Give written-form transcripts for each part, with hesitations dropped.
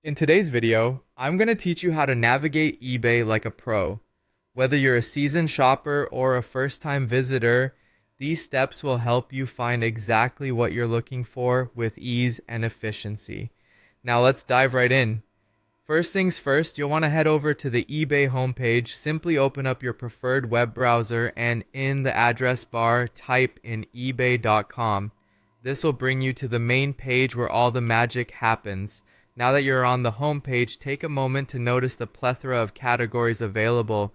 In today's video, I'm going to teach you how to navigate eBay like a pro. Whether you're a seasoned shopper or a first-time visitor, these steps will help you find exactly what you're looking for with ease and efficiency. Now let's dive right in. First things first, you'll want to head over to the eBay homepage. Simply open up your preferred web browser and in the address bar, type in ebay.com. This will bring you to the main page where all the magic happens. Now that you're on the home page, take a moment to notice the plethora of categories available.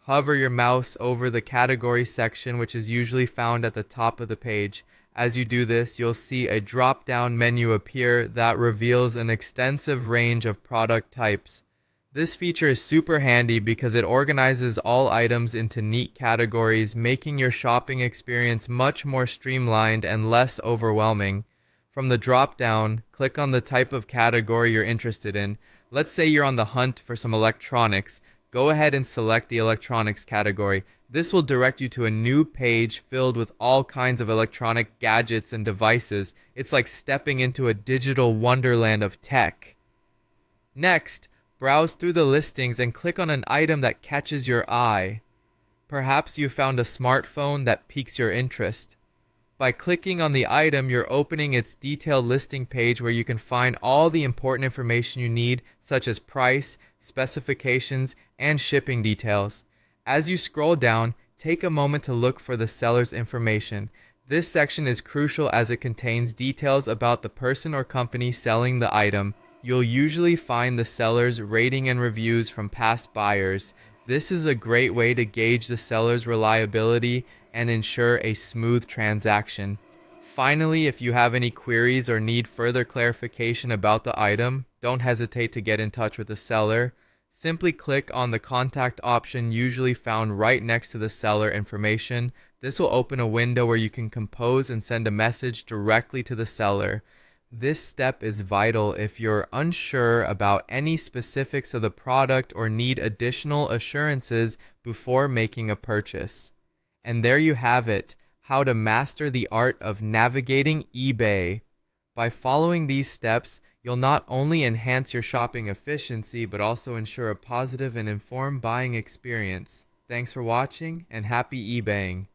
Hover your mouse over the category section, which is usually found at the top of the page. As you do this, you'll see a drop-down menu appear that reveals an extensive range of product types. This feature is super handy because it organizes all items into neat categories, making your shopping experience much more streamlined and less overwhelming. From the drop-down, click on the type of category you're interested in. Let's say you're on the hunt for some electronics. Go ahead and select the electronics category. This will direct you to a new page filled with all kinds of electronic gadgets and devices. It's like stepping into a digital wonderland of tech. Next, browse through the listings and click on an item that catches your eye. Perhaps you found a smartphone that piques your interest. By clicking on the item, you're opening its detailed listing page where you can find all the important information you need, such as price, specifications, and shipping details. As you scroll down, take a moment to look for the seller's information. This section is crucial as it contains details about the person or company selling the item. You'll usually find the seller's rating and reviews from past buyers. This is a great way to gauge the seller's reliability and ensure a smooth transaction. Finally, if you have any queries or need further clarification about the item, don't hesitate to get in touch with the seller. Simply click on the contact option usually found right next to the seller information. This will open a window where you can compose and send a message directly to the seller. This step is vital if you're unsure about any specifics of the product or need additional assurances before making a purchase. And there you have it, how to master the art of navigating eBay. By following these steps, you'll not only enhance your shopping efficiency, but also ensure a positive and informed buying experience. Thanks for watching, and happy eBaying.